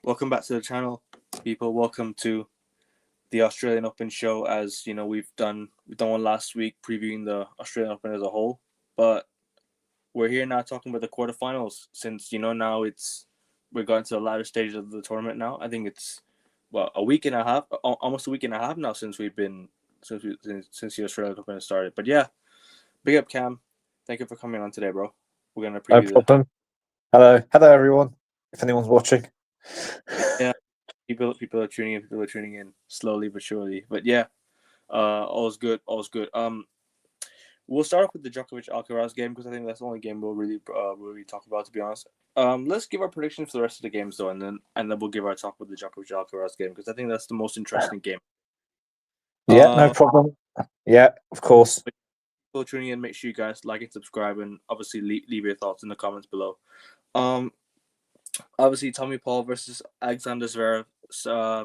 Welcome back to the channel, people. Welcome to the Australian Open show. As you know, we've done one last week previewing the Australian Open as a whole, but we're here now talking about the quarterfinals. Since now we're going to the latter stages of the tournament now. I think it's a week and a half, almost a week and a half now since the Australian Open has started. But yeah, big up Cam. Thank you for coming on today, bro. We're gonna preview. No problem. Hello everyone. If anyone's watching. Yeah, people are tuning in. People are tuning in slowly but surely. But yeah, all's good. We'll start off with the Djokovic Alcaraz game because I think that's the only game we'll really talk about. To be honest, let's give our predictions for the rest of the games though, and then we'll give our talk with the Djokovic Alcaraz game because I think that's the most interesting game. Yeah, no problem. Yeah, of course. People tuning in, make sure you guys like and subscribe, and obviously leave your thoughts in the comments below. Obviously, Tommy Paul versus Alexander Zverev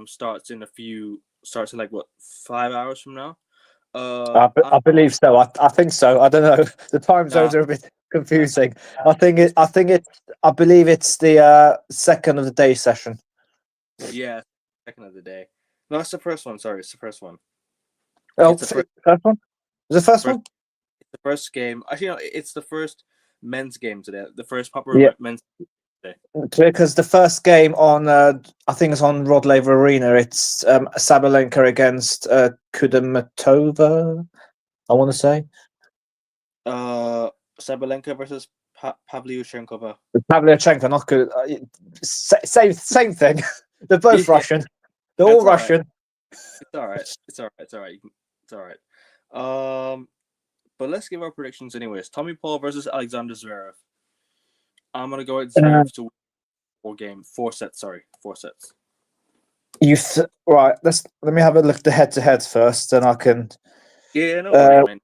starts in like 5 hours from now. I believe so. I think so. I don't know. The time zones are a bit confusing. I believe it's the second of the day session. Yeah, second of the day. No, it's the first one. Sorry, it's the first one. Oh, it's the first one. Is the first one? It's the first game. Actually, no, it's the first men's game today. The first proper men's. Because the first game on, I think it's on Rod Laver Arena. It's Sabalenka against Kudermetova. I want to say. Sabalenka versus Pavlyuchenkova. Pavlyuchenko, not good. Same thing. They're both Russian. They're all Russian. It's all right. It's all right. But let's give our predictions anyways. Tommy Paul versus Alexander Zverev. I'm gonna go with Zverev to win 4 sets. Sorry, 4 sets. Right. Let me have a look at the head-to-heads first, then I can. Yeah, no worries, man.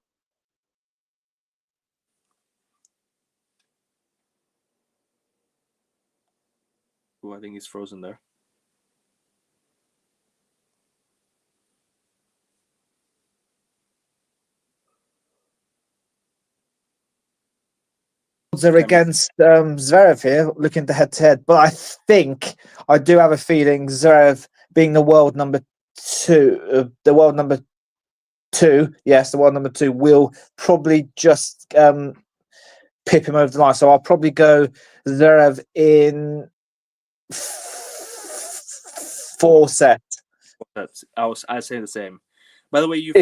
Oh, I think he's frozen there. They're against Zverev here, looking at the head-to-head. But I do have a feeling Zverev, being the world number two, will probably just pip him over the line. So I'll probably go Zverev in 4 sets. I'd say the same. By the way, you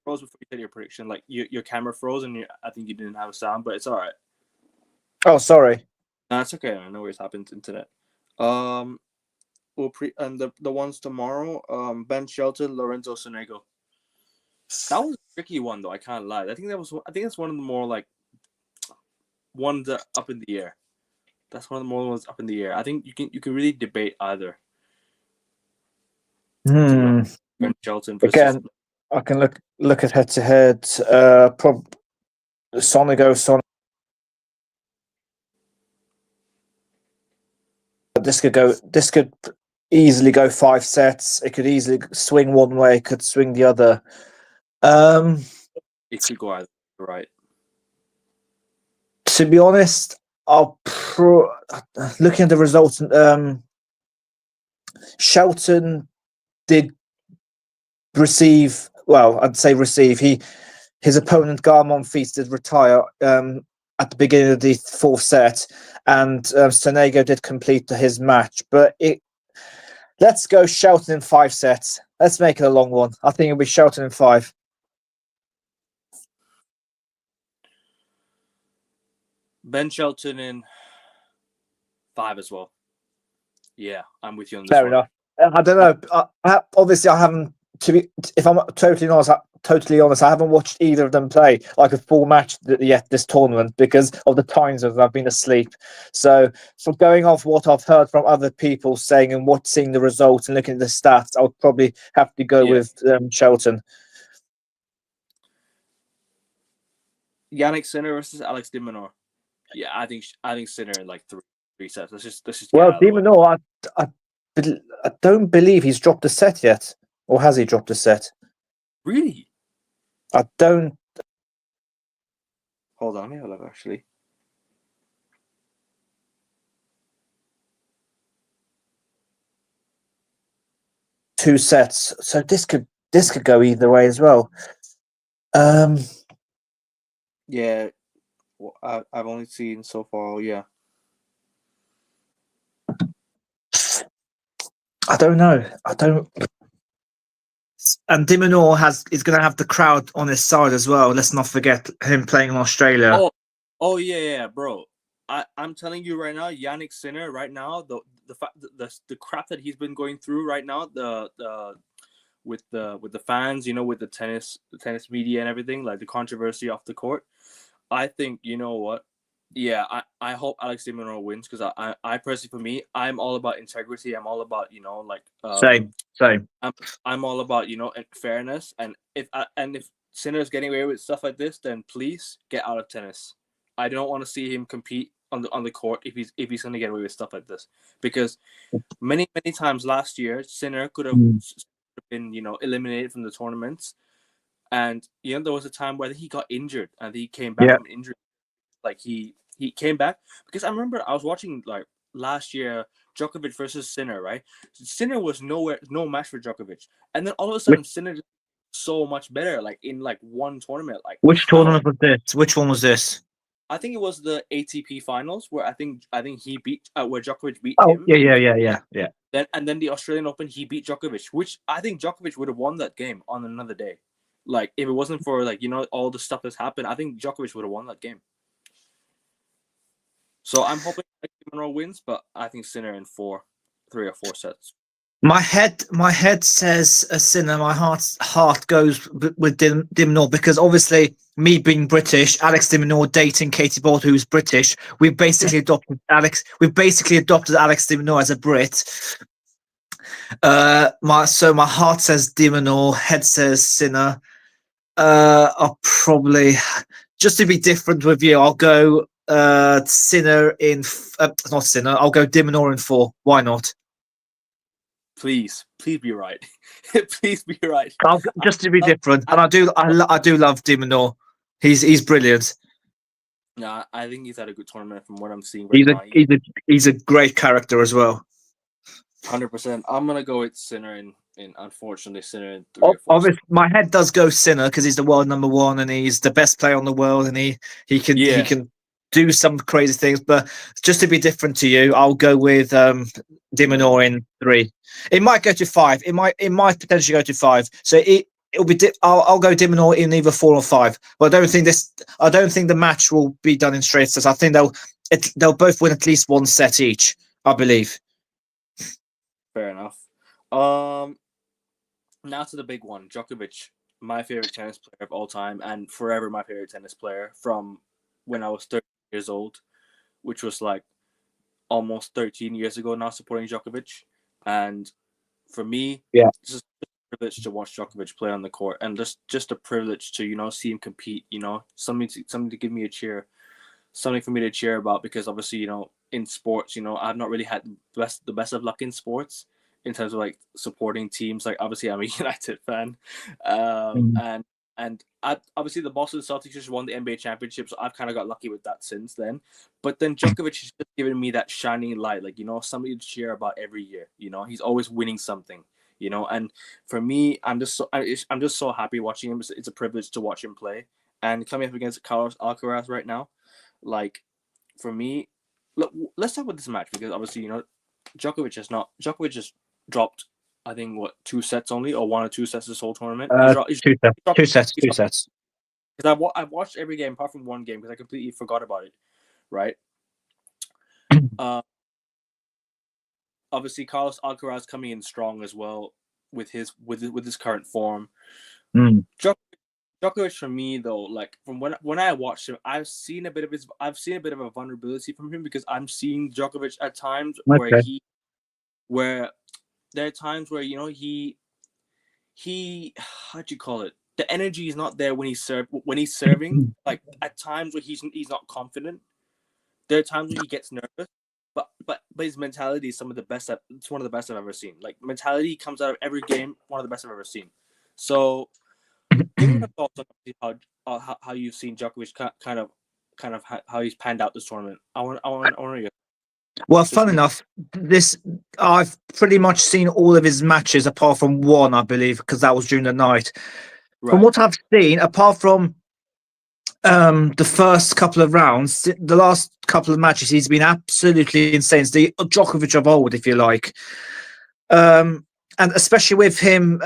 froze before you said your prediction. Like your camera froze, and I think you didn't have a sound, but it's all right. Oh, sorry. No, it's okay. I know what's happened to internet. And the ones tomorrow. Ben Shelton, Lorenzo Sonego. That was a tricky one though. I can't lie. I think that's one of the more like ones that up in the air. That's one of the more ones up in the air. I think you can really debate either. Ben Shelton versus... Again, I can look at head-to-head. Sonego. This could easily go 5 sets. It could easily swing one way. It could swing the other. It could go either. Right. To be honest, looking at the results. Shelton did receive. Well, I'd say receive. His opponent Gael Monfils did retire at the beginning of the 4th set, and Sonego did complete his match. But let's go Shelton in 5 sets. Let's make it a long one. I think it'll be Shelton in 5. Ben Shelton in 5 as well. Yeah, I'm with you on this. Fair enough. I don't know. Obviously, I haven't. If I'm totally honest, I haven't watched either of them play like a full match yet this tournament because of the times that I've been asleep. So, going off what I've heard from other people saying and seeing the results and looking at the stats, I would probably have to go with Shelton. Yannick Sinner versus Alex de Minaur. Yeah, I think Sinner in like 3 sets. Let's just well, de Minaur, I don't believe he's dropped a set yet, or has he dropped a set? Really? I don't. Hold on, let me look actually. 2 sets. So this could go either way as well. Yeah, well, I've only seen so far. Yeah, I don't know. I don't. And Dimonor is going to have the crowd on his side as well. Let's not forget him playing in Australia. Oh yeah, bro. I'm telling you right now, Yannick Sinner right now, the crap that he's been going through right now, the with the fans, with the tennis media and everything, like the controversy off the court. I think, you know what? Yeah, I hope Alex de Minaur wins, because I personally, for me, I'm all about integrity. I'm all about, Same. I'm all about, fairness. And if Sinner's getting away with stuff like this, then please get out of tennis. I don't want to see him compete on the court if he's going to get away with stuff like this, because many times last year Sinner could have been eliminated from the tournaments, and there was a time where he got injured and he came back from injury. Like he came back, because I remember I was watching like last year Djokovic versus Sinner, right? Sinner was no match for Djokovic, and then all of a sudden Sinner just so much better, like in like one tournament. Like Which tournament was this? Which one was this? I think it was the ATP finals where I think he beat where Djokovic beat Oh, him. yeah. Then the Australian Open he beat Djokovic, which I think Djokovic would have won that game on another day. Like if it wasn't for all the stuff that's happened, I think Djokovic would have won that game. So I'm hoping Monroe wins, but I think Sinner in 3 or 4 sets. My head says a Sinner. My heart goes with de Minaur, because obviously me being British, Alex de Minaur dating Katie Bolt, who's British. We basically adopted Alex. We basically adopted Alex de Minaur as a Brit. My heart says de Minaur, head says Sinner. I'll probably, just to be different with you, I'll go Sinner in not Sinner. I'll go de Minaur in 4. Why not? Please be right. Please be right. Just to be different, and I do love de Minaur. He's brilliant. Yeah, I think he's had a good tournament from what I'm seeing right now. He's a great character as well. 100%. I'm gonna go with Sinner in unfortunately Sinner in 3 or 4. Obviously, my head does go Sinner because he's the world number 1 and he's the best player on the world, and he can do some crazy things. But just to be different to you, I'll go with de Minaur in 3. It might go to 5. It might potentially go to 5. So it'll be. I'll go de Minaur in either 4 or 5. But I don't think the match will be done in straight sets. I think they'll both win at least 1 set each, I believe. Fair enough. Now to the big one, Djokovic, my favorite tennis player of all time, and forever my favorite tennis player from when I was 30 years old, which was like almost 13 years ago now, supporting Djokovic. And for me, this is a privilege to watch Djokovic play on the court, and just a privilege to see him compete. Something to give me a cheer, something for me to cheer about, because obviously in sports, I've not really had the best of luck in sports in terms of like supporting teams. Like obviously I'm a United fan, and obviously the Boston Celtics just won the NBA championship, so I've kind of got lucky with that since then. But then Djokovic has just given me that shining light, like somebody to cheer about every year. He's always winning something. And for me, I'm just so happy watching him. It's a privilege to watch him play, and coming up against Carlos Alcaraz right now, like for me, look, let's talk about this match, because obviously Djokovic has dropped, I think 2 sets only, or 1 or 2 sets this whole tournament. 2 sets. Because I've watched every game apart from 1 game because I completely forgot about it. Right. Obviously Carlos Alcaraz coming in strong as well with his current form. Djokovic for me though, like from when I watched him, I've seen a bit of a vulnerability from him, because I'm seeing Djokovic at times where there are times where he how'd you call it? The energy is not there when he's serving. Like at times where he's not confident. There are times when he gets nervous, but his mentality is some of the best. It's one of the best I've ever seen. Like mentality comes out of every game. One of the best I've ever seen. So, give me your thoughts on how you've seen Djokovic kind of how he's panned out this tournament. I want to hear. Well, fun enough, I've pretty much seen all of his matches apart from one, I believe, because that was during the night. From Right. what I've seen, apart from the first couple of rounds, the last couple of matches, he's been absolutely insane. It's the Djokovic of old, if you like. And especially with him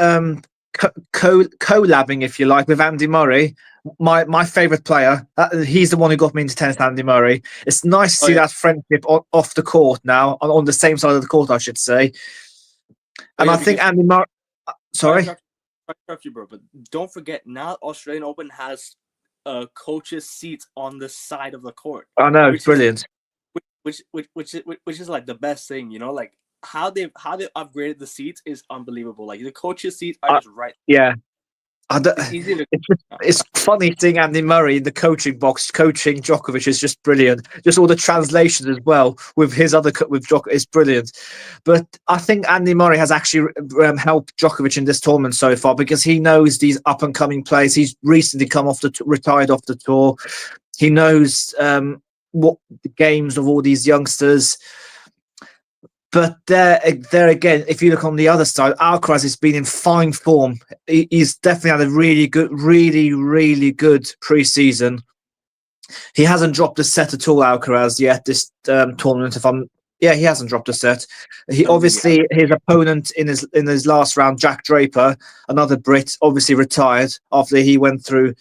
collabing, if you like, with Andy Murray, my favourite player. He's the one who got me into tennis, Andy Murray. It's nice to Oh see yeah. that friendship off the court now, on the same side of the court, I should say. Oh And yeah. I think Because Andy Murray... sorry Sorry? to interrupt you, bro. But don't forget, now Australian Open has coaches' seats on the side of the court, I know, which is brilliant. which is like the best thing, you know, like how they've upgraded the seats is unbelievable. Like the coaches' seats are just right. Yeah. It's easy to. It's funny seeing Andy Murray in the coaching box coaching Djokovic is just brilliant. Just all the translations as well with his other with Djokovic is brilliant. But I think Andy Murray has actually helped Djokovic in this tournament so far because he knows these up and coming players. He's recently come off retired off the tour. He knows what the games of all these youngsters. But there again, if you look on the other side, Alcaraz has been in fine form. He's definitely had a really good pre-season. He hasn't dropped a set at all, Alcaraz, yet this tournament. He hasn't dropped a set. He I don't think he obviously his opponent in his last round, Jack Draper, another Brit, obviously retired after he went through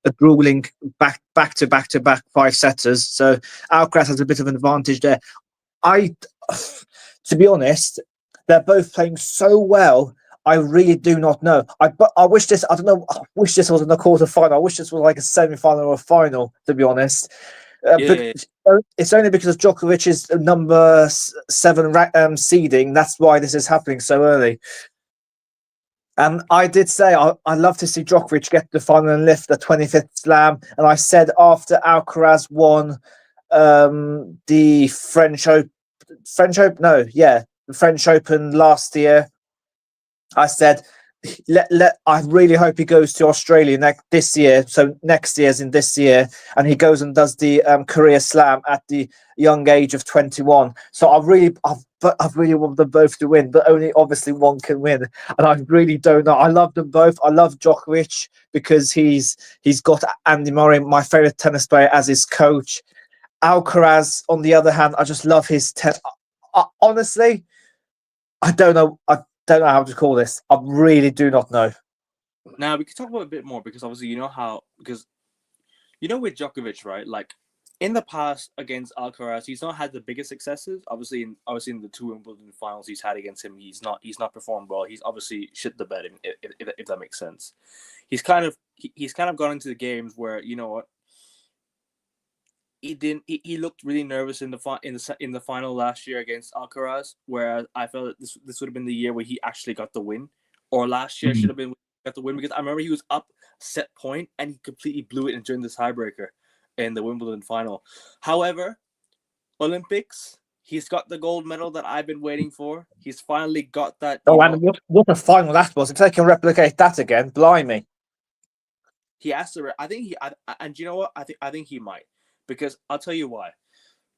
a grueling back to back 5-setters. So Alcaraz has a bit of an advantage there. To be honest, they're both playing so well. I really do not know. I wish this. I don't know. I wish this wasn't a quarter final. I wish this was like a semi-final or a final. To be honest, Yeah. but it's only because of Djokovic's number 7 seeding. That's why this is happening so early. And I did say I love to see Djokovic get to the final and lift the 25th slam. And I said after Alcaraz won the French Open, the French Open last year, I said, I really hope he goes to Australia this year. So next year's in this year, and he goes and does the career slam at the young age of 21. So I really want them both to win, but only obviously one can win. And I really don't know. I love them both. I love Djokovic because he's got Andy Murray, my favorite tennis player, as his coach. Alcaraz, on the other hand, I just love his honestly, I don't know how to call this. I really do not know. Now we can talk about a bit more because obviously because with Djokovic, right? Like in the past against Alcaraz, he's not had the biggest successes. Obviously in the 2 Wimbledon finals he's had against him, he's not performed well. He's obviously shit the bed, if that makes sense. He's kind of gone into the games where he looked really nervous in the final last year against Alcaraz, whereas I felt that this would have been the year where he actually got the win, or last year should have been got the win, because I remember he was up set point and he completely blew it during the tiebreaker in the Wimbledon final. However, Olympics, he's got the gold medal that I've been waiting for. He's finally got that. And what a final that was! If they can replicate that again, blimey. He has to. I think and you know what? I think he might. Because I'll tell you why.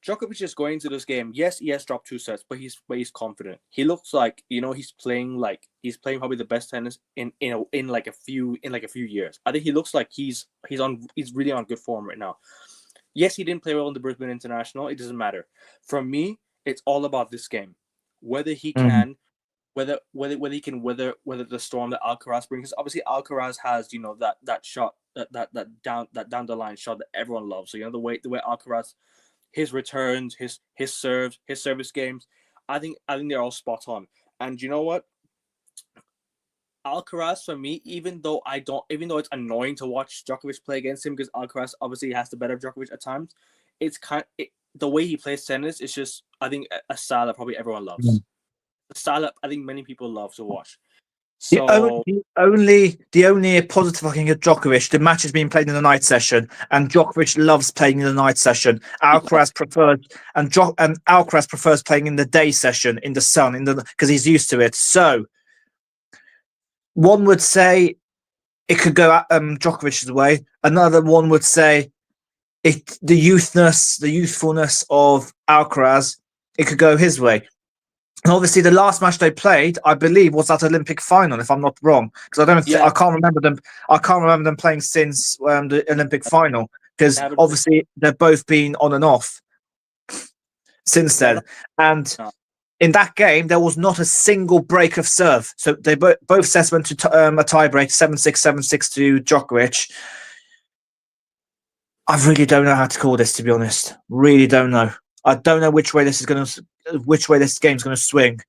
Djokovic is going into this game. Yes, he has dropped 2 sets, but he's confident. He looks like he's playing probably the best tennis in like a few years. I think he looks like he's really on good form right now. Yes, he didn't play well in the Brisbane International. It doesn't matter. For me, it's all about this game. Whether he can, whether he can weather the storm that Alcaraz brings. Obviously, Alcaraz has that shot, that down the line shot that everyone loves. So the way Alcaraz, his returns, his serves, his service games, I think they're all spot on. And you know what? Alcaraz, for me, even though it's annoying to watch Djokovic play against him, because Alcaraz obviously has the better of Djokovic at times, it's the way he plays tennis is just, I think, a style that probably everyone loves. The style that I think many people love to watch. So the only positive I can get Djokovic, the match is being played in the night session, and Djokovic loves playing in the night session. Alcaraz prefers playing in the day session in the sun, because he's used to it. So one would say it could go Djokovic's way. Another one would say the youthfulness of Alcaraz, it could go his way. And obviously, the last match they played, I believe, was that Olympic final, if I'm not wrong, because Yeah, I can't remember them. I can't remember them playing since the Olympic final, they because haven't played. obviously they've both been on and off since They're then. not. And No. in that game, there was not a single break of serve. So they both sets went to a tie break, 7-6, 7-6 to Djokovic. I really don't know how to call this, to be honest. Really don't know. I don't know which way this game's going to swing.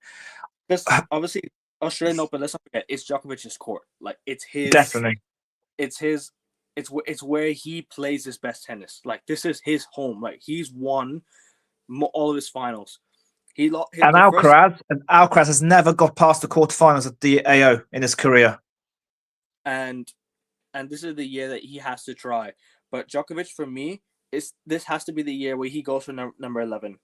Because obviously Australian Open, let's not forget, it's Djokovic's court. Like it's his, Definitely. it's his, it's where he plays his best tennis. Like this is his home. Like he's won all of his finals. He lost And the first, Alcaraz has never got past the quarterfinals at the AO in his career. and this is the year that he has to try. But Djokovic, for me, this has to be the year where he goes for number 11.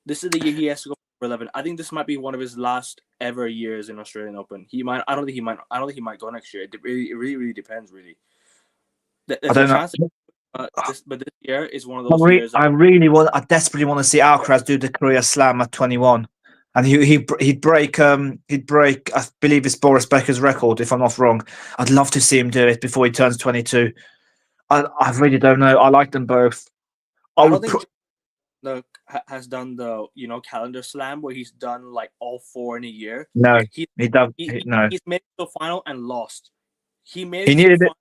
This is the year he has to go for 11. I think this might be one of his last ever years in Australian Open. He might. I don't think he might. I don't think he might go next year. It really depends. Really, I there's a don't know. chance. But this year is one of those years. I desperately want to see Alcaraz do the career slam at 21, and he'd break I believe it's Boris Becker's record, if I'm not wrong. I'd love to see him do it before he turns 22. I really don't know. I like them both. I don't think has done the calendar slam where he's done like all four in a year. No, He he does. No, he's made it to the final and lost. He made he it to the needed it.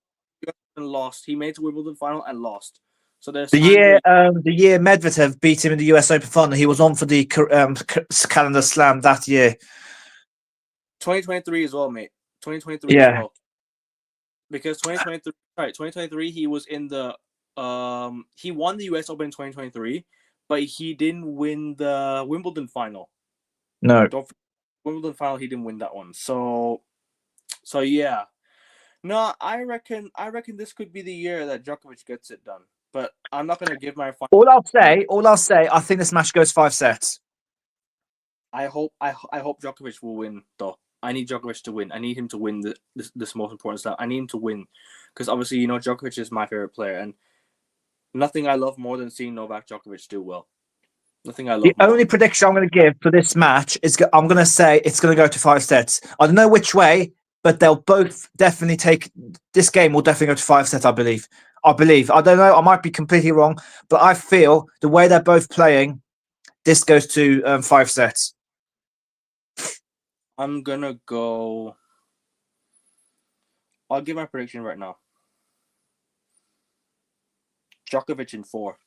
final and lost. He made it to Wimbledon final and lost. So there's times where The year Medvedev beat him in the US Open final, he was on for the calendar slam that year. 2023 as well, mate. 2023 as Yeah, well. Because 2023 he was in the he won the US Open in 2023, but he didn't win the Wimbledon final. no. Wimbledon final he didn't win that one. So yeah. No, I reckon this could be the year that Djokovic gets it done. But I'm not gonna give my final. All I'll say, I think this match goes 5 sets. I hope Djokovic will win though. I need Djokovic to win. I need him to win this most important slam. I need him to win because obviously Djokovic is my favorite player, and nothing I love more than seeing Novak Djokovic do well. Nothing I love. The only prediction I'm going to give for this match is I'm going to say it's going to go to 5 sets. I don't know which way, but they'll both definitely take this game. Will definitely go to 5 sets. I believe. I don't know. I might be completely wrong, but I feel the way they're both playing, this goes to 5 sets. I'm gonna go. I'll give my prediction right now. Djokovic in 4.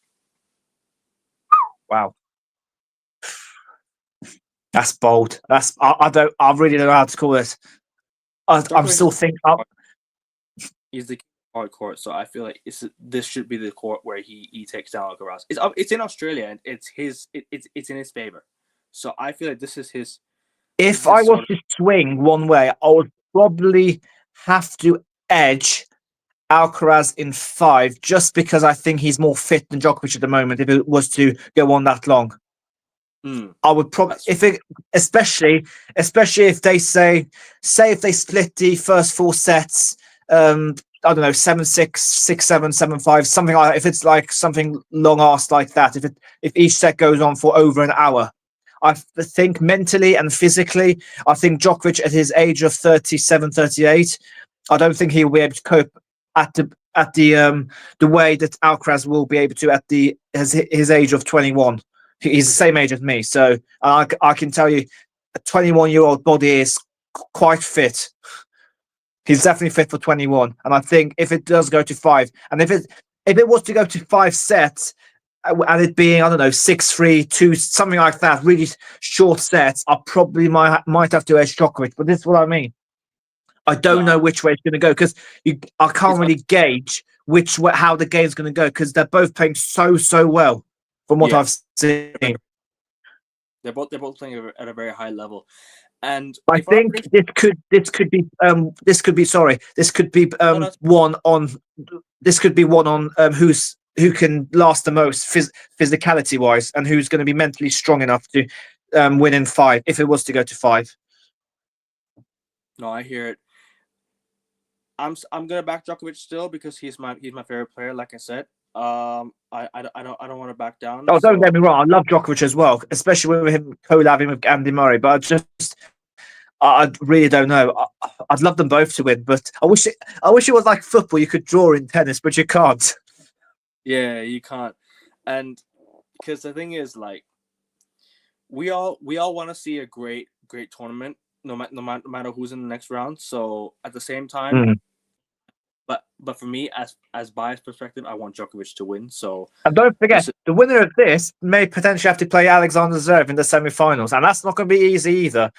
Wow, that's bold. I really don't know how to call this. I'm still thinking. He's the hard court, so I feel like this should be the court where he takes down Alcaraz. It's in Australia and it's in his favor. So I feel like this is his. If I was to swing one way, I would probably have to edge Alcaraz in 5, just because I think he's more fit than Djokovic at the moment. If it was to go on that long, I would probably, especially if they say if they split the first 4 sets, I don't know, 7-6, 6-7, 7-5, something like that. If it's like something long ass like that, if each set goes on for over an hour, I think mentally and physically, I think Djokovic at his age of 37, 38, I don't think he will be able to cope at the way that Alcaraz will be able to at his age of 21. He's the same age as me, so I can tell you, a 21-year-old body is quite fit. He's definitely fit for 21, and I think if it does go to 5, and if it was to go to 5 sets, and it being, I don't know, 6-3, 2, something like that, really short sets, I probably might have to edge Djokovic. But this is what I mean. I don't know which way it's going to go, because I can't really gauge how the game's going to go, because they're both playing so well from what I've seen. They're both playing at a very high level, and I think this could be one on who can last the most physicality wise, and who's going to be mentally strong enough to win in 5 if it was to go to 5. No, I hear it. I'm gonna back Djokovic still because he's my favorite player. Like I said, I don't want to back down. Oh, don't get So me wrong. I love Djokovic as well, especially with him collabing with Andy Murray. But I really don't know. I'd love them both to win, but I wish it was like football. You could draw in tennis, but you can't. yeah, you can't, and because the thing is, like, we all want to see a great tournament, no matter who's in the next round. So at the same time, Mm. but for me, as biased perspective, I want Djokovic to win. So And don't this forget, is the winner of this may potentially have to play Alexander Zverev in the semi-finals, and that's not going to be easy either.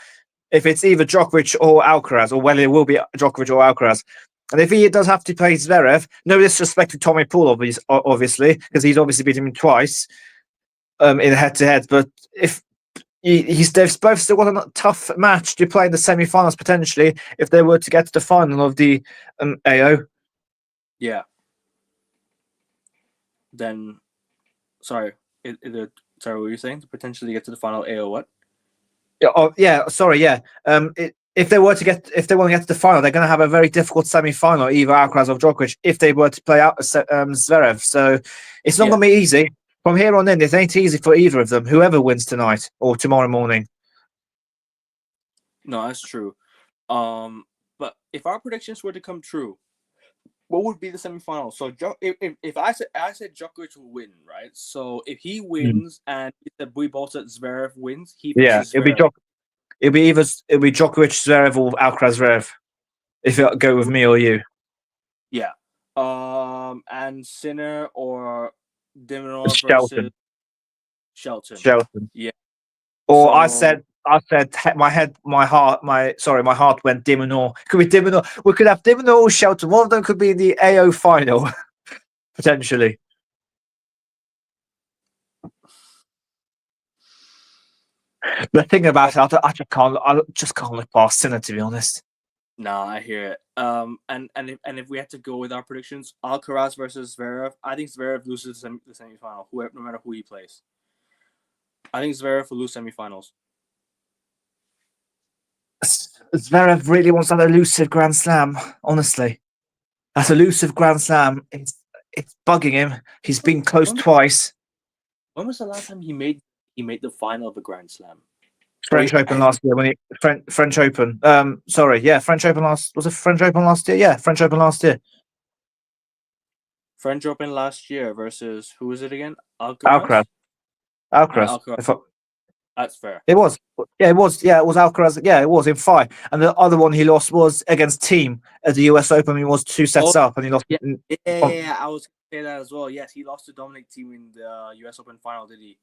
If it's either Djokovic or Alcaraz, or whether it will be Djokovic or Alcaraz. And if he does have to play Zverev, no disrespect to Tommy Paul, obviously, because he's obviously beaten him twice in head-to-head. But if they've both still got a tough match to play in the semi-finals potentially if they were to get to the final of the AO. yeah. Then sorry, sorry, what were you saying? To potentially get to the final AO what? Yeah, sorry, yeah. If they want to get to the final, they're going to have a very difficult semi-final, either Alcaraz or Djokovic, if they were to play out Zverev. So it's not Yeah, going to be easy. From here on in, it ain't easy for either of them, whoever wins tonight or tomorrow morning. no, that's true. But if our predictions were to come true, what would be the semifinal? So if I said Djokovic will win, right? So if he Mm. wins and we both said Zverev wins, he Yeah, faces Zverev. it'll be Djokovic, Zverev, or Alcaraz, Zverev. If it go with me or you, Yeah. And Sinner or Dimonor versus Shelton. Shelton. Shelton. Yeah. Or So my heart went Dimonor. Could be Dimonor. We could have Dimonor or Shelton. One of them could be in the AO final potentially. The thing about it, I just can't look past Sinner, to be honest. nah, I hear it. And if we had to go with our predictions, Alcaraz versus Zverev, I think Zverev loses the semifinal. Whoever, no matter who he plays, I think Zverev will lose semifinals. Zverev really wants that elusive Grand Slam. Honestly, that elusive Grand Slam. It's bugging him. He's been close When, twice. when was the last time he made the final of a Grand Slam? Or French Open last year when he French Open. Sorry, yeah, French Open last was it French Open last year? Yeah, French Open last year. French Open last year versus who was it again? Alcaraz. Alcaraz. Alcaraz. Alcaraz. That's fair. It was. Yeah, it was. Yeah, it was Alcaraz. Yeah, it was in five. And the other one he lost was against Team at the US Open. He was 2 sets Oh up and he lost. yeah, On, yeah. I was gonna say that as well. Yes, he lost to Dominic Thiem in the U.S. Open final, did he?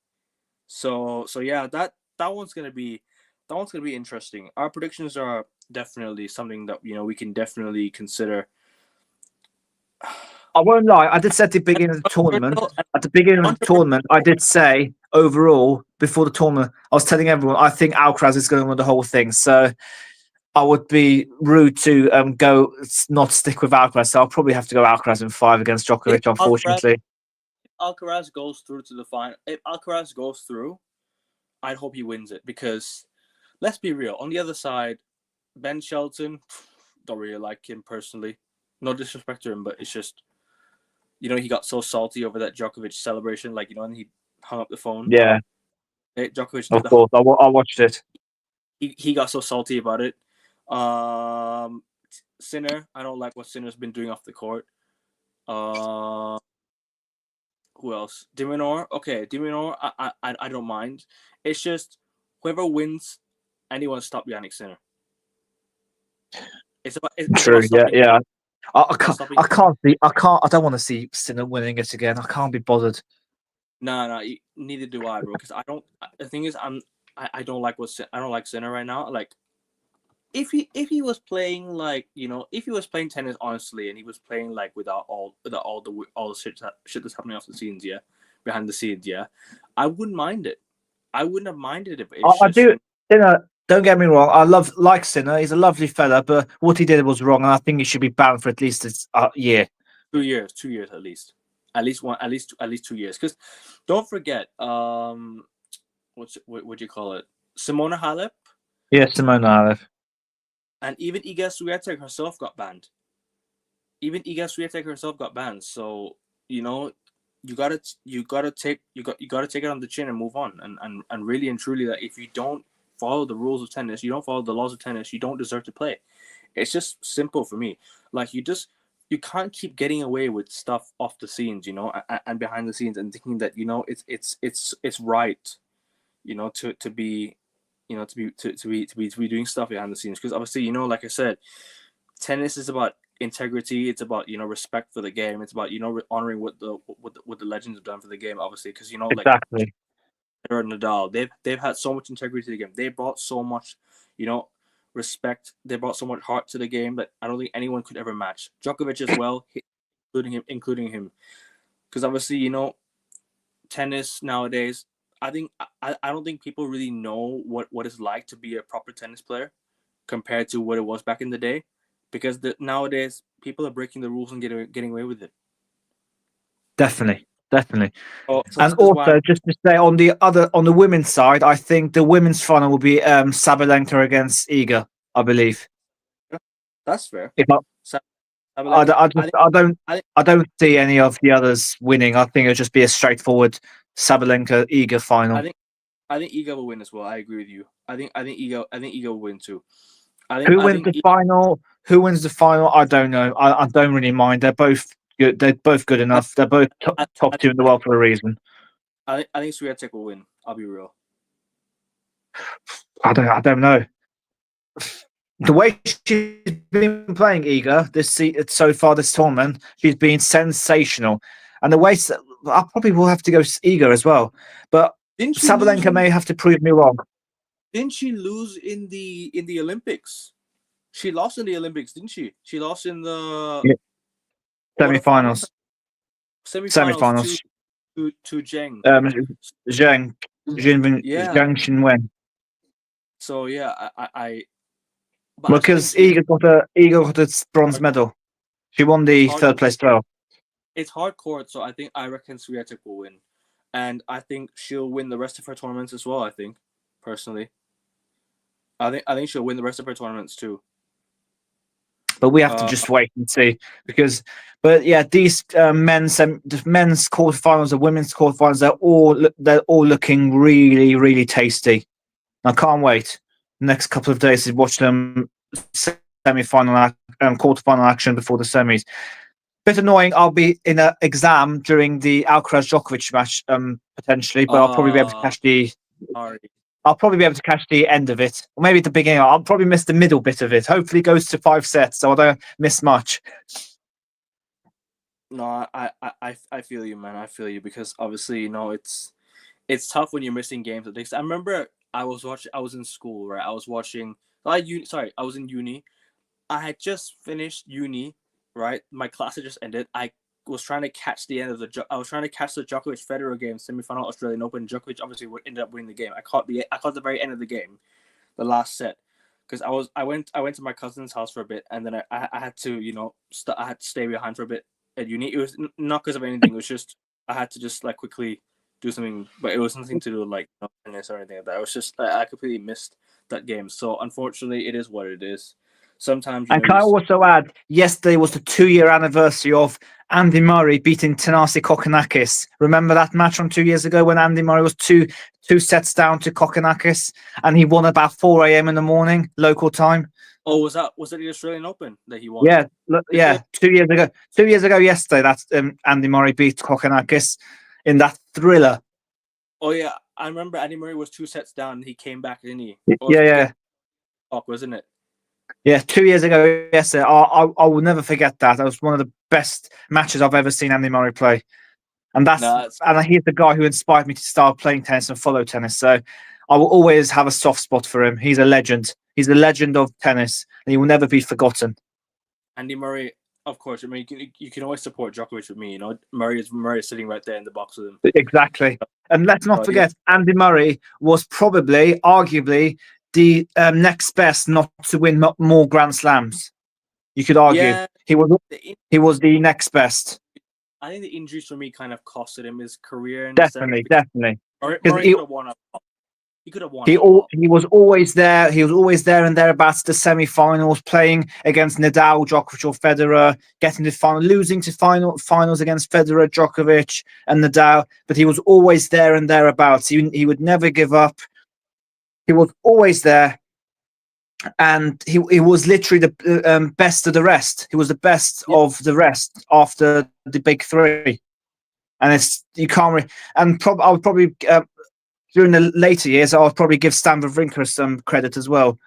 So yeah, that one's gonna be interesting. Our predictions are definitely something that we can definitely consider. I won't lie. I did say at the beginning of the tournament. At the beginning of the tournament, I did say overall before the tournament, I was telling everyone I think Alcaraz is going to win the whole thing. So I would be rude to go not stick with Alcaraz. So I'll probably have to go Alcaraz in five against If Djokovic. Unfortunately, Alcaraz goes through to the final, if Alcaraz goes through, I'd hope he wins it because let's be real. On the other side, Ben Shelton, don't really like him personally. No disrespect to him, but it's just he got so salty over that Djokovic celebration, and he hung up the phone. yeah, Djokovic did of course. I watched it. he got so salty about it. Sinner, I don't like what Sinner's been doing off the court. Who else? Dimonor. Okay, Dimonor. I don't mind. It's just whoever wins, anyone stop Yannick Sinner. It's True. about Yeah, stopping. yeah. I can't. Stopping. I can't see. I can't. I don't want to see Sinner winning it again. I can't be bothered. No, neither do I, bro. Because I don't. The thing is, I don't like I don't like Sinner right now. Like, if he was playing if he was playing tennis honestly, and he was playing like without all the shit that's happening off the scenes, yeah, behind the scenes, yeah, I wouldn't mind it. I wouldn't have minded if it's I just do. Don't get me wrong. I like Sinner. He's a lovely fella, but what he did was wrong, and I think he should be banned for at least a year. 2 years, 2 years at least one, at least 2 years. Because don't forget, what do you call it? Simona Halep. Yeah, Simona Halep. And even Iga Swiatek herself got banned. So you gotta take it on the chin and move on, and really and truly, that if you don't follow the rules of tennis, you don't follow the laws of tennis, you don't deserve to play. It's just simple for me. Like you can't keep getting away with stuff off the scenes, and behind the scenes, and thinking that it's right, to be, to be doing stuff behind the scenes, because obviously, like I said, tennis is about integrity. It's about respect for the game. It's about honoring what the legends have done for the game. Obviously, because like Exactly. Federer and Nadal, they've had so much integrity to the game. They brought so much, respect. They brought so much heart to the game that I don't think anyone could ever match. Djokovic as well, including him, because obviously tennis nowadays. I don't think people really know what it's like to be a proper tennis player compared to what it was back in the day, because nowadays people are breaking the rules and getting away with it. Definitely, definitely. So And this is why also, just to say on the women's side, I think the women's final will be Sabalenka against Iga, I believe. that's fair. If Sabalenka, I don't see any of the others winning. I think it'll just be a straightforward Sabalenka Iga I final. think I think Iga will win as well. I agree with you. I think Iga will win too. I think Who I wins think the final? Who wins the final? I don't know. I don't really mind. They're both good. They're both good I enough. They're both I, top I, two in the I, world for a reason. I think Swiatek will win. I'll be real. I don't know. The way she's been playing Iga so far this tournament, she's been sensational. And the way I probably will have to go Iga as well. But Didn't she lose Sabalenka in? may have to prove me wrong. Didn't she lose in the Olympics? She lost in the Olympics, didn't she? She lost in the Yeah. quarterfinals, Semi-finals. semifinals to Semi-finals. to Zheng. Zhang, Yeah. Zhang Xinwen. So yeah, but I still think Because Iga got a bronze hard, medal. She won it's the hard third place title. it's hard court, so I reckon Swiatek will win, and I think she'll win the rest of her tournaments as well. I think personally, I think she'll win the rest of her tournaments too. But we have to Uh, just wait and see because, but yeah, these men's quarterfinals and women's quarterfinals, they're all looking really, really tasty. I can't wait next couple of days to watch them semi-final quarterfinal action before the semis. Bit annoying. I'll be in an exam during the Alcaraz Djokovic match potentially, but I'll probably be able to uh, catch the. sorry. I'll probably be able to catch the end of it, or maybe at the beginning. I'll probably miss the middle bit of it. Hopefully, it goes to 5 sets, so I don't miss much. No, I feel you, man. I feel you, because obviously it's tough when you're missing games. I remember I was in school, right? I was watching. I was in uni. I had just finished uni, right? My class had just ended. I was trying to catch the end of I was trying to catch the Djokovic Federer game, semifinal Australian Open. Djokovic obviously ended up winning the game. I caught the very end of the game, the last set, because I went to my cousin's house for a bit, and then I had to I had to stay behind for a bit at uni. It was not because of anything. It was just I had to just like quickly do something, but it was nothing to do with like tennis or anything like that. It was just I completely missed that game. So unfortunately, it is what it is. Sometimes And can you I also add, yesterday was the 2-year anniversary of Andy Murray beating Tanasi Kokkinakis. Remember that match from 2 years ago when Andy Murray was two sets down to Kokkinakis and he won about 4 a.m. in the morning, local time? Oh, was that the Australian Open that he won? Yeah, yeah, 2 years ago. 2 years ago yesterday, that's Andy Murray beat Kokkinakis in that thriller. Oh yeah, I remember Andy Murray was 2 sets down. And he came back, didn't he? Or was Yeah, it yeah. wasn't it? Yeah, 2 years ago yesterday. I will never forget that. That was one of the best matches I've ever seen Andy Murray play. And No, he's the guy who inspired me to start playing tennis and follow tennis. So I will always have a soft spot for him. He's a legend. He's a legend of tennis, and he will never be forgotten. Andy Murray, of course. I mean, you can always support Djokovic with me. Murray is sitting right there in the box with him. Exactly. And let's not But yeah, forget, Andy Murray was probably, arguably, the next best not to win more Grand Slams. You could argue yeah. he was the next best. I think the injuries for me kind of costed him his career in the sense, Definitely, because definitely. Because Murray could have won. He could have won it all. He was always there. He was always there and thereabouts the semi-finals, playing against Nadal, Djokovic, or Federer, getting to final, losing to finals against Federer, Djokovic, and Nadal. But he was always there and thereabouts. He would never give up. He was always there, and he was literally the best of the rest. He was the best of the rest after the big three. And it's you can't. And I would probably. During the later years, I'll probably give Stan Wawrinka some credit as well.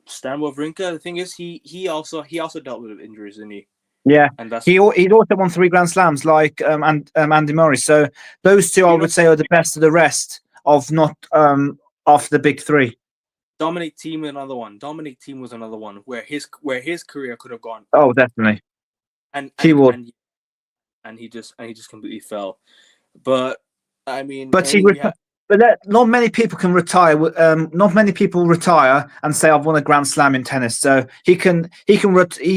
Stan Wawrinka, the thing is, he also dealt with injuries, didn't he? Yeah, and that's he'd also won 3 Grand Slams like Andy Murray. So those two, I would say, are the best of the rest of not after the big three. Dominic Thiem was another one. Dominic Thiem was another one where his career could have gone. Oh, definitely. And he would. And he just completely fell. But I mean, but not many people can retire. Not many people retire and say I've won a Grand Slam in tennis. So he's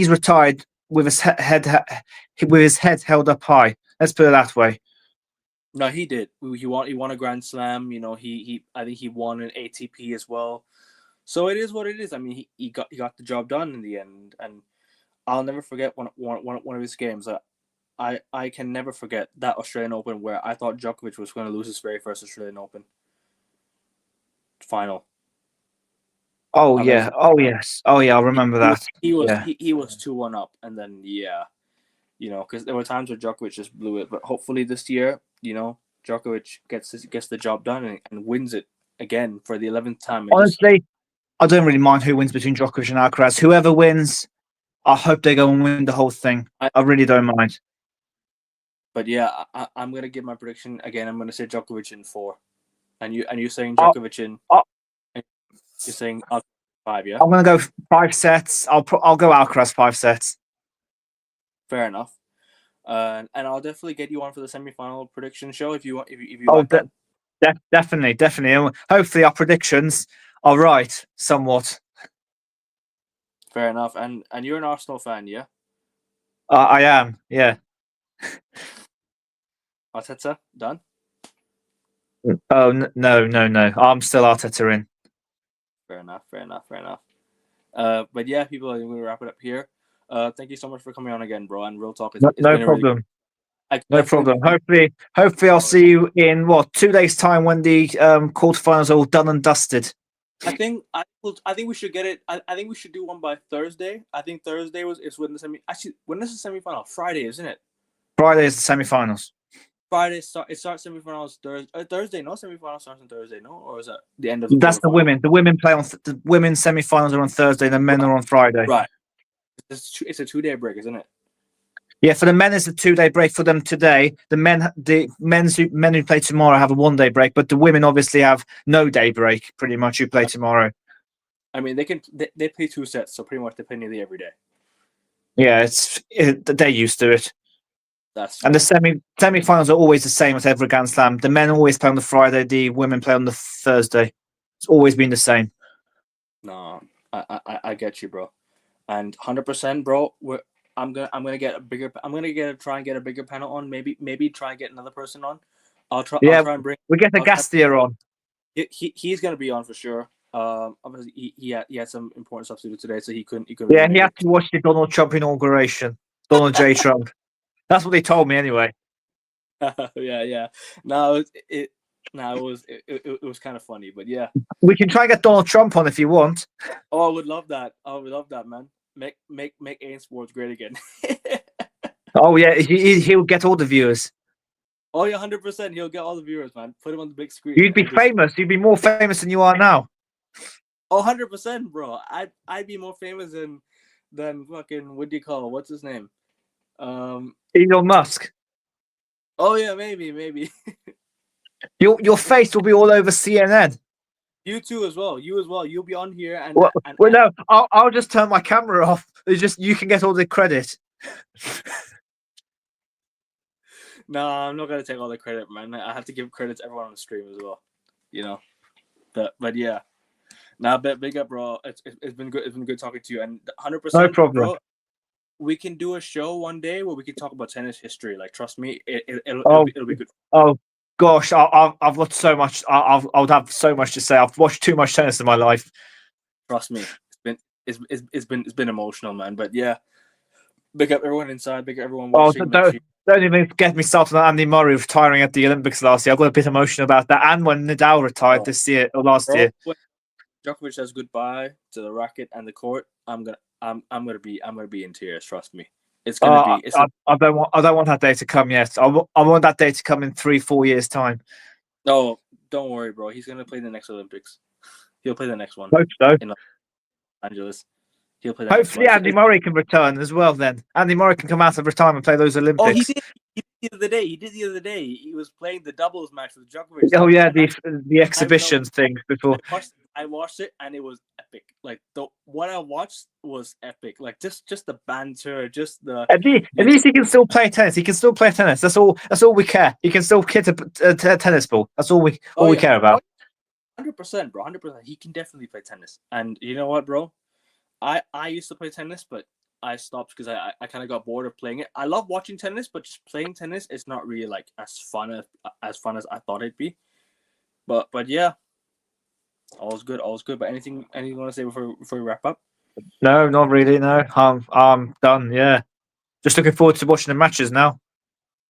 retired with his head held up high. Let's put it that way. No, he did. He won a Grand Slam. You know, I think he won an ATP as well. So it is what it is. I mean, he got the job done in the end, and I'll never forget one of his games. I can never forget that Australian Open where I thought Djokovic was going to lose his very first Australian Open final. Oh yeah! Oh yes! Oh yeah! I remember that. He was 2-1 up, and then because there were times where Djokovic just blew it. But hopefully this year, Djokovic gets the job done and wins it again for the 11th time. Honestly, I don't really mind who wins between Djokovic and Alcaraz. Whoever wins, I hope they go and win the whole thing. I really don't mind. But yeah, I'm gonna give my prediction again. I'm gonna say Djokovic in 4, and you're saying Djokovic in. You're saying 5, yeah. I'm gonna go 5 sets. I'll go Alcaraz 5 sets. Fair enough. And I'll definitely get you on for the semi-final prediction show if you want. If you want that. Definitely. Hopefully, our predictions are right somewhat. Fair enough. And you're an Arsenal fan, yeah? I am. Yeah. Arteta done? Oh no! I'm still Arteta in. Fair enough. But yeah, people, I'm going to wrap it up here. Thank you so much for coming on again, bro. And real talk. No problem. No problem. Hopefully, I'll see you in 2 days' time when the quarterfinals are all done and dusted. I think we should get it. I think we should do one by Thursday. I think Thursday is when the when is the semi-final? Friday, isn't it? Friday is the semi-finals. Friday it starts semi-finals Thursday. No, semi-final starts on Thursday. No, or is that the end of? That's the women. The women play on the women's semi-finals are on Thursday. The men are on Friday. Right. It's a 2-day break, isn't it? Yeah, for the men it's a 2-day break. For them today, the men who play tomorrow have a 1-day break, but the women obviously have no day break. Pretty much, who play tomorrow. I mean, they play 2 sets, so pretty much they play nearly every day. Yeah, they're used to it. And the semi-finals are always the same with every Grand Slam. The men always play on the Friday, the women play on the Thursday. It's always been the same. No, I get you, bro. And 100%, bro. I'm gonna try and get a bigger panel on. Maybe try and get another person on. I'll try and bring. We get the Gastier on. He's gonna be on for sure. Obviously he had some important stuff to do today, so he couldn't. Yeah, he had to watch the Donald Trump inauguration. Donald J. Trump. That's what they told me anyway. Yeah. No, it was kind of funny, but yeah. We can try and get Donald Trump on if you want. Oh, I would love that. Man. Make AIM Sports great again. Oh yeah, he'll get all the viewers. Oh yeah, 100%. He'll get all the viewers, man. Put him on the big screen. You'd be famous. You'd be more famous than you are now. Oh, 100%, bro. I'd be more famous than fucking what do you call? What's his name? Elon Musk. Oh yeah, maybe. Your face will be all over CNN. You too as well. You as well. You'll be on here and. No, I'll just turn my camera off. It's just you can get all the credit. No, I'm not gonna take all the credit, man. I have to give credit to everyone on the stream as well. But yeah. Nah, big up, bro. It's been good. It's been good talking to you, and 100%. No problem. Bro, we can do a show one day where we can talk about tennis history. Like, trust me, it'll be good. Oh gosh, I've got so much. I would have so much to say. I've watched too much tennis in my life. Trust me, it's been emotional, man. But yeah, big up everyone inside, big up everyone watching. Don't even get me started on Andy Murray retiring at the Olympics last year. I got a bit emotional about that, and when Nadal retired this year or last year. When Djokovic says goodbye to the racket and the court, I'm gonna be in tears. Trust me, it's gonna be. I don't want that day to come yet. I want that day to come in 3-4 years time. No, don't worry, bro. He's gonna play the next Olympics. He'll play the next one. Hope so. In Los Angeles. He'll play. Hopefully, Andy Murray can return as well. Then Andy Murray can come out of retirement and play those Olympics. Oh, he did. He did the other day. He was playing the doubles match with Djokovic. Oh yeah, the exhibition thing before. I watched it and it was epic. Like what I watched was epic. Like just the banter, just the. At least he can still play tennis. He can still play tennis. That's all we care. He can still hit a tennis ball. That's all we care about. 100%, bro. 100%. He can definitely play tennis. And you know what, bro? I used to play tennis, but I stopped because I kind of got bored of playing it. I love watching tennis, but just playing tennis is not really like as fun as I thought it'd be. But yeah, all's good. But anything you want to say before we wrap up? No, not really. No, I'm done. Yeah, just looking forward to watching the matches now.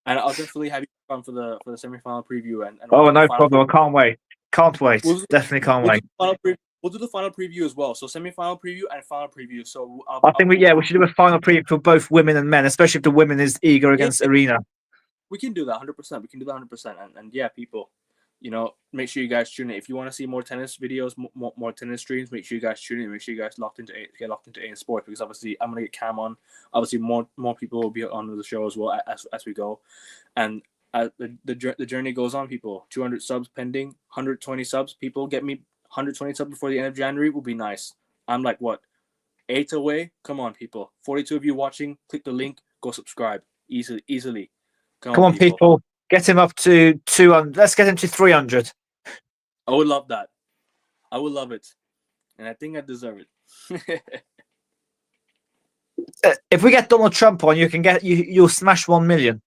And I'll definitely have you on for the semi-final preview and oh, no problem. I can't wait. Definitely can't wait. We'll do the final preview as well. So semi-final preview and final preview. So I think we should do a final preview for both women and men, especially if the women is eager against Arena. We can do that 100%. We can do that 100%. And yeah, people, make sure you guys tune in. If you want to see more tennis videos, more tennis streams, make sure you guys tune in. Make sure you guys get locked into AN Sport, because obviously I'm gonna get Cam on. Obviously more people will be on the show as well as we go, and the journey goes on. People, 200 subs pending, 120 subs. People, get me 120 subs before the end of January will be nice. I'm like, what, 8 away? Come on, people. 42 of you watching. Click the link. Go subscribe easily. Come on, people. Get him up to 200. Let's get him to 300. I would love that. I would love it. And I think I deserve it. If we get Donald Trump on, you'll smash 1 million.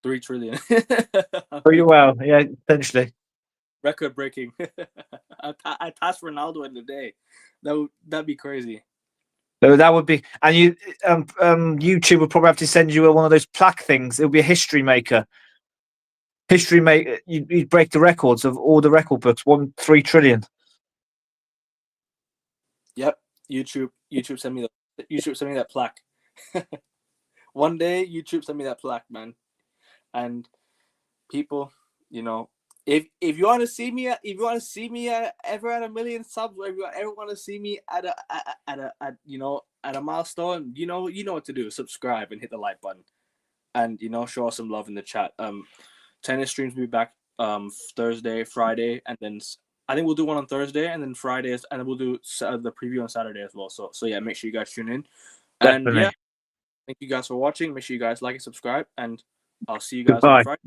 3 trillion. Pretty well, yeah, potentially. Record breaking. I passed Ronaldo in the day. That'd be crazy. So that would be, and YouTube would probably have to send you one of those plaque things. It would be a history maker. You'd break the records of all the record books. 3 trillion. Yep. YouTube send me that plaque. One day, YouTube send me that plaque, man. And people, if you want to see me, ever at 1 million subs, or if you ever want to see me at a milestone, you know what to do. Subscribe and hit the like button, and show us some love in the chat. Tennis streams will be back Thursday, Friday, and then I think we'll do one on Thursday, and then Fridays, and then we'll do the preview on Saturday as well. So yeah, make sure you guys tune in. Definitely. And yeah, thank you guys for watching. Make sure you guys like and subscribe, and I'll see you guys on Friday.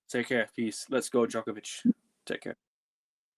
Take care. Peace. Let's go, Djokovic. Take care.